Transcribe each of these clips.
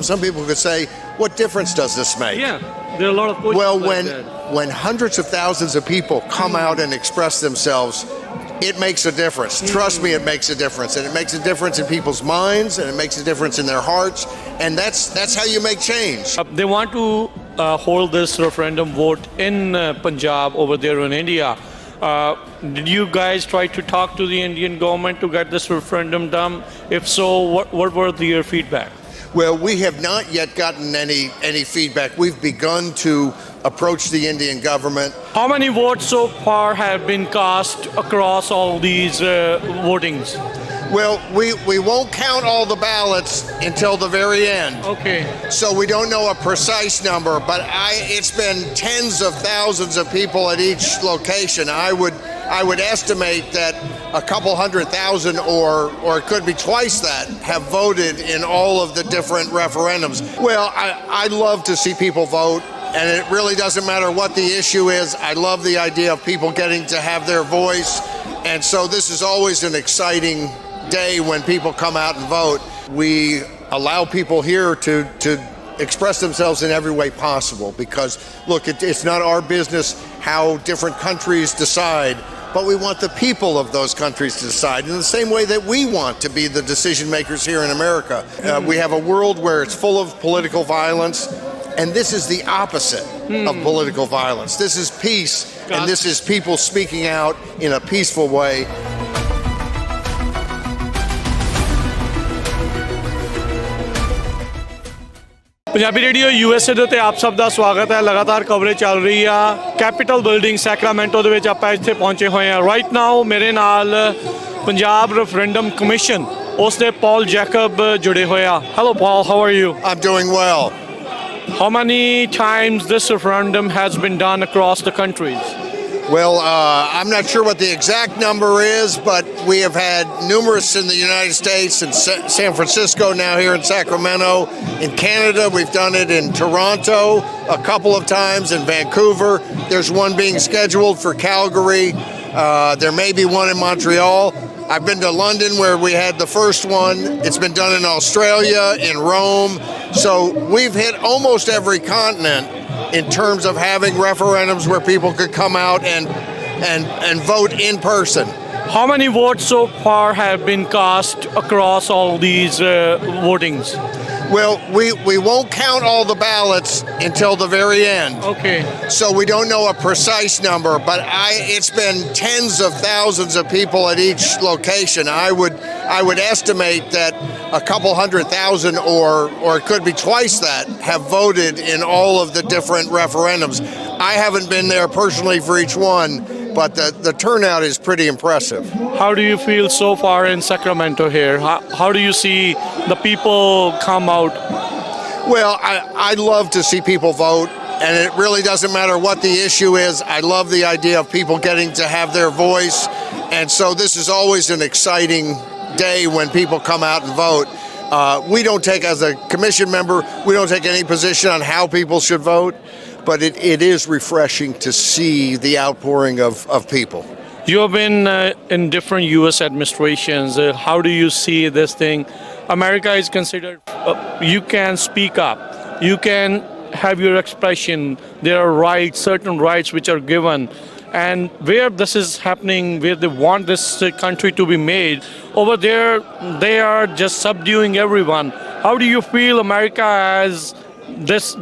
Some people could say, what difference does this make? Yeah, there are a lot of questions. Well, like when hundreds of thousands of people come out and express themselves, it makes a difference. Trust me, it makes a difference. And it makes a difference in people's minds, and it makes a difference in their hearts. And that's how you make change. They want to hold this referendum vote in Punjab over there in India. Did you guys try to talk to the Indian government to get this referendum done? If so, what were your feedback? Well, we have not yet gotten any feedback. We've begun to approach the Indian government. How many votes so far have been cast across all these votings? Well, we won't count all the ballots until the very end. Okay. So we don't know a precise number, but it's been tens of thousands of people at each location. I would estimate that a couple 100,000 or it could be twice that have voted in all of the different referendums. Well, I love to see people vote, and it really doesn't matter what the issue is. I love the idea of people getting to have their voice, and so this is always an exciting day when people come out and vote. We allow people here to express themselves in every way possible because, look, it's not our business how different countries decide, but we want the people of those countries to decide in the same way that we want to be the decision makers here in America. We have a world where it's full of political violence, and this is the opposite of political violence. This is peace, and this is people speaking out in a peaceful way. Punjabi radio USA ਦੇ ਉੱਤੇ ਆਪ ਸਭ ਦਾ ਸਵਾਗਤ ਹੈ। ਲਗਾਤਾਰ coverage ਚੱਲ ਰਹੀ ਆ ਕੈਪੀਟਲ ਬਿਲਡਿੰਗ ਸੈਕਰਾਮੈਂਟੋ ਦੇ ਵਿੱਚ ਆਪਾਂ ਇੱਥੇ ਪਹੁੰਚੇ ਹੋਏ ਆ। ਰਾਈਟ ਨਾਓ ਮੇਰੇ ਨਾਲ ਪੰਜਾਬ ਰੈਫਰੈਂਡਮ ਕਮਿਸ਼ਨ ਉਸ ਦੇ ਪੌਲ ਜੈਕਬ ਜੁੜੇ ਹੋਏ ਆ। Hello Paul, how are you? I'm doing well. How many times this referendum has been done across the countries? Well, I'm not sure what the exact number is, but we have had numerous in the United States, in San Francisco, now here in Sacramento. In Canada, we've done it in Toronto a couple of times, in Vancouver. There's one being scheduled for Calgary. There may be one in Montreal. I've been to London where we had the first one. It's been done in Australia, in Rome. So we've hit almost every continent in terms of having referendums where people could come out and vote in person. How many votes so far have been cast across all these votings? Well, we won't count all the ballots until the very end. Okay. So we don't know a precise number, but it's been tens of thousands of people at each location. I would estimate that a couple 100,000 or it could be twice that have voted in all of the different referendums. I haven't been there personally for each one, but the turnout is pretty impressive. How do you feel so far in Sacramento here? How do you see the people come out? Well, I love to see people vote, and it really doesn't matter what the issue is. I love the idea of people getting to have their voice, and so this is always an exciting day when people come out and vote. We don't take, as a commission member, we don't take any position on how people should vote, but it is refreshing to see the outpouring of people. You have been in different U.S. administrations. How do you see this thing? America is considered, you can speak up, you can have your expression, there are rights, certain rights which are given. And where this is happening, where they want this country to be made, over there they are just subduing everyone. How do you feel America as this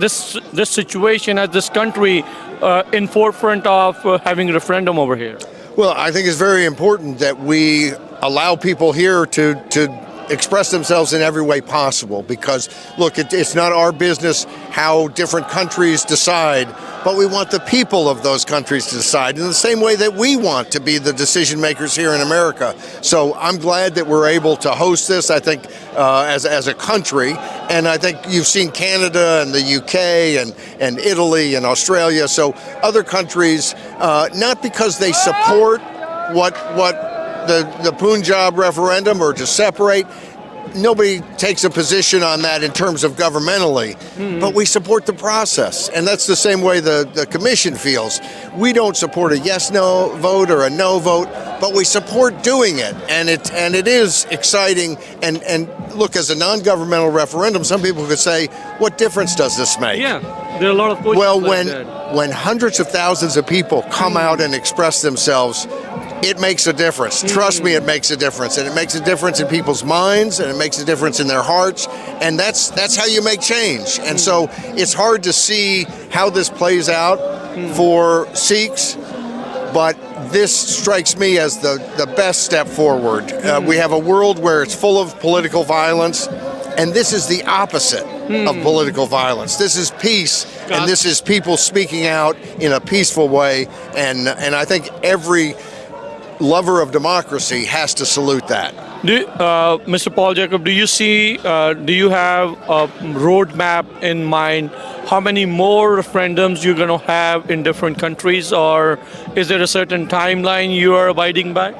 situation, as this country in forefront of having a referendum over here? Well, I think it's very important that we allow people here to express themselves in every way possible because, look, it's not our business how different countries decide, but we want the people of those countries to decide in the same way that we want to be the decision makers here in America. So I'm glad that we're able to host this, I think, as a country, and I think you've seen Canada and the UK and Italy and Australia, so other countries, not because they support what the Punjab referendum or to separate. Nobody takes a position on that in terms of governmentally, but we support the process. And that's the same way the commission feels. We don't support a yes-no vote or a no vote. but we support doing it, and it is exciting. And look, as a non-governmental referendum, some people could say, what difference does this make? Yeah, there are a lot of questions. Well, like that. when hundreds of thousands of people come out and express themselves, it makes a difference. Trust me, it makes a difference, and it makes a difference in people's minds, and it makes a difference in their hearts, and that's how you make change. And so it's hard to see how this plays out for Sikhs, but this strikes me as the best step forward. We have a world where it's full of political violence, and this is the opposite of political violence. This is peace, and this is people speaking out in a peaceful way, and I think every lover of democracy has to salute that. Mr. Paul Jacob, do you have a roadmap in mind? How many more referendums you're going to have in different countries, or is there a certain timeline you are abiding by?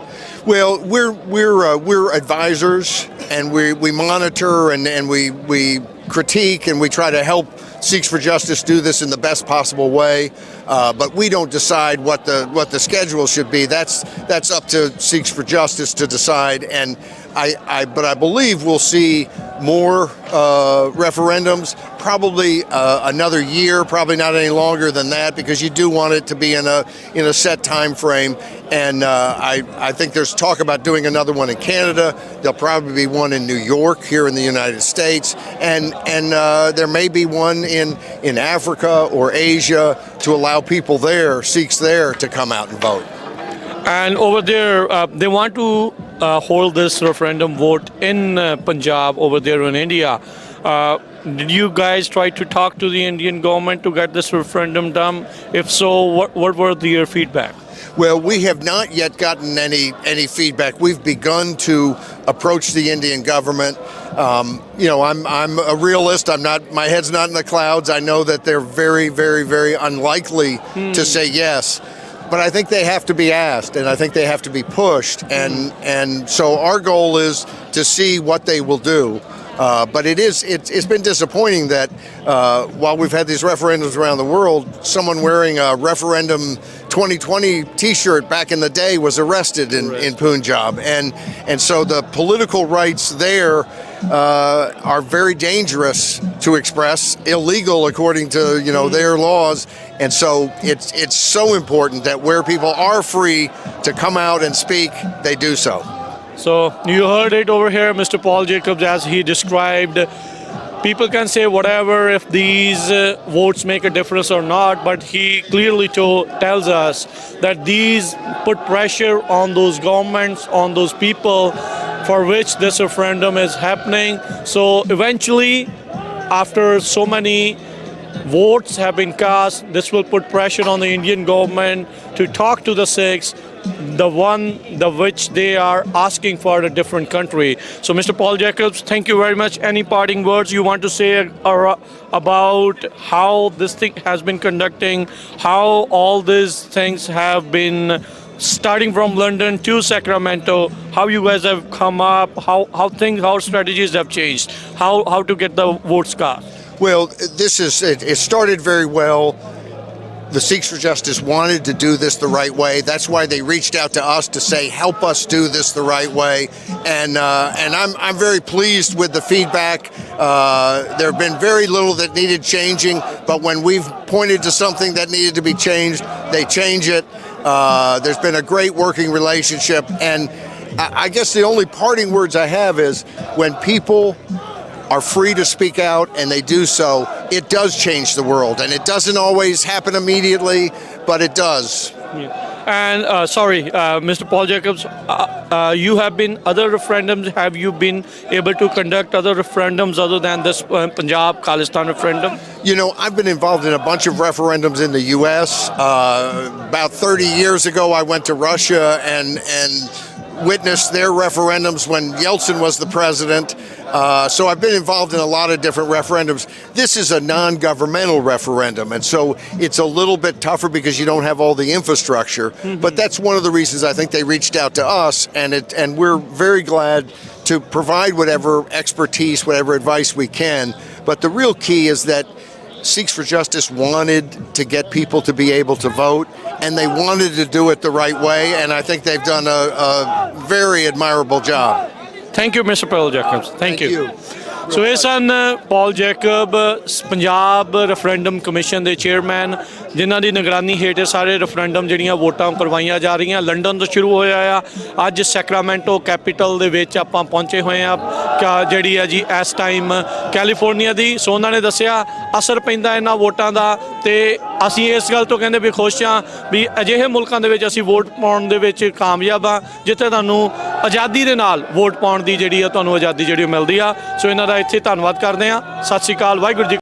Well, we're advisors, and we monitor and we critique, and we try to help Sikhs for Justice do this in the best possible way, but we don't decide what the schedule should be. That's up to Sikhs for Justice to decide, and but I believe we'll see more referendums, probably another year, probably not any longer than that, because you do want it to be in a set time frame. And I think there's talk about doing another one in Canada. There'll probably be one in New York here in the United States, and there may be one in Africa or Asia to allow people there, Sikhs there, to come out and vote. And over there, they want to hold this referendum vote in Punjab over there in India. Did you guys try to talk to the Indian government to get this referendum done? If so, what were your feedback? Well, we have not yet gotten any feedback. We've begun to approach the Indian government. I'm a realist. My head's not in the clouds. I know that they're very, very, very unlikely to say yes. But I think they have to be asked, and I think they have to be pushed, and so our goal is to see what they will do. But it's been disappointing that while we've had these referendums around the world, someone wearing a referendum 2020 T-shirt back in the day was arrested in Punjab, and so the political rights there are very dangerous to express, illegal according to their laws, and so it's so important that where people are free to come out and speak, they do so. So you heard it over here, Mr. Paul Jacobs, as he described. People can say whatever if these votes make a difference or not, but he clearly tells us that these put pressure on those governments, on those people for which this referendum is happening. So eventually, after so many votes have been cast, this will put pressure on the Indian government to talk to the Sikhs, which they are asking for a different country. So, Mr. Paul Jacobs, thank you very much. Any parting words you want to say about how this thing has been conducting, how all these things have been starting from London to Sacramento, how you guys have come up, how strategies have changed, how to get the votes cast? Well, it started very well. The Sikhs for Justice wanted to do this the right way. That's why they reached out to us to say, help us do this the right way. And I'm very pleased with the feedback. There have been very little that needed changing, but when we've pointed to something that needed to be changed, they change it. There's been a great working relationship. And I guess the only parting words I have is when people are free to speak out, and they do so, it does change the world. And it doesn't always happen immediately, but it does. Yeah. And Mr. Paul Jacobs, you have been other referendums. Have you been able to conduct other referendums other than this Punjab Khalistan referendum? I've been involved in a bunch of referendums in the U.S. About 30 years ago, I went to Russia and witnessed their referendums when Yeltsin was the president. So I've been involved in a lot of different referendums. This is a non-governmental referendum, and so it's a little bit tougher because you don't have all the infrastructure. But that's one of the reasons I think they reached out to us, and we're very glad to provide whatever expertise, whatever advice we can. But the real key is that Sikhs for Justice wanted to get people to be able to vote, and they wanted to do it the right way, and I think they've done a very admirable job. Thank you mister Paul Jacobs thank you so ਇਹ ਸਨ Paul Jacob Punjab referendum commission ਦੇ chairman ਜਿਨ੍ਹਾਂ ਦੀ ਨਿਗਰਾਨੀ ਹੇਠ ਇਹ ਸਾਰੇ referendum ਜਿਹੜੀਆਂ ਵੋਟਾਂ ਕਰਵਾਈਆਂ ਜਾ ਰਹੀਆਂ ਲੰਡਨ ਤੋਂ ਸ਼ੁਰੂ ਹੋਇਆ ਆ ਅੱਜ ਸੈਕਰਾਮੈਂਟੋ ਕੈਪੀਟਲ ਦੇ ਵਿੱਚ ਆਪਾਂ ਪਹੁੰਚੇ ਹੋਏ ਆ ਜਿਹੜੀ ਆ ਜੀ ਇਸ ਟਾਈਮ ਕੈਲੀਫੋਰਨੀਆ ਦੀ ਸੋ ਉਹਨਾਂ ਨੇ ਦੱਸਿਆ ਅਸਰ ਪੈਂਦਾ ਇਹਨਾਂ ਵੋਟਾਂ ਦਾ ਤੇ ਅਸੀਂ ਇਸ ਗੱਲ ਤੋਂ ਕਹਿੰਦੇ ਵੀ ਖੁਸ਼ ਹਾਂ ਵੀ ਅਜਿਹੇ ਮੁਲਕਾਂ ਦੇ ਵਿੱਚ ਅਸੀਂ ਵੋਟ ਪਾਉਣ ਦੇ ਵਿੱਚ ਕਾਮਯਾਬ ਆ ਜਿੱਥੇ ਤੁਹਾਨੂੰ ਆਜ਼ਾਦੀ ਦੇ ਨਾਲ ਵੋਟ ਪਾਉਣ ਦੀ ਜਿਹੜੀ ਆ ਤੁਹਾਨੂੰ ਆਜ਼ਾਦੀ ਜਿਹੜੀ ਮਿਲਦੀ ਆ ਸੋ ਇਹਨਾਂ ਦਾ ਇੱਥੇ ਧੰਨਵਾਦ ਕਰਦੇ ਹਾਂ ਸਤਿ ਸ਼੍ਰੀ ਅਕਾਲ ਵਾਹਿਗੁਰੂ ਜੀ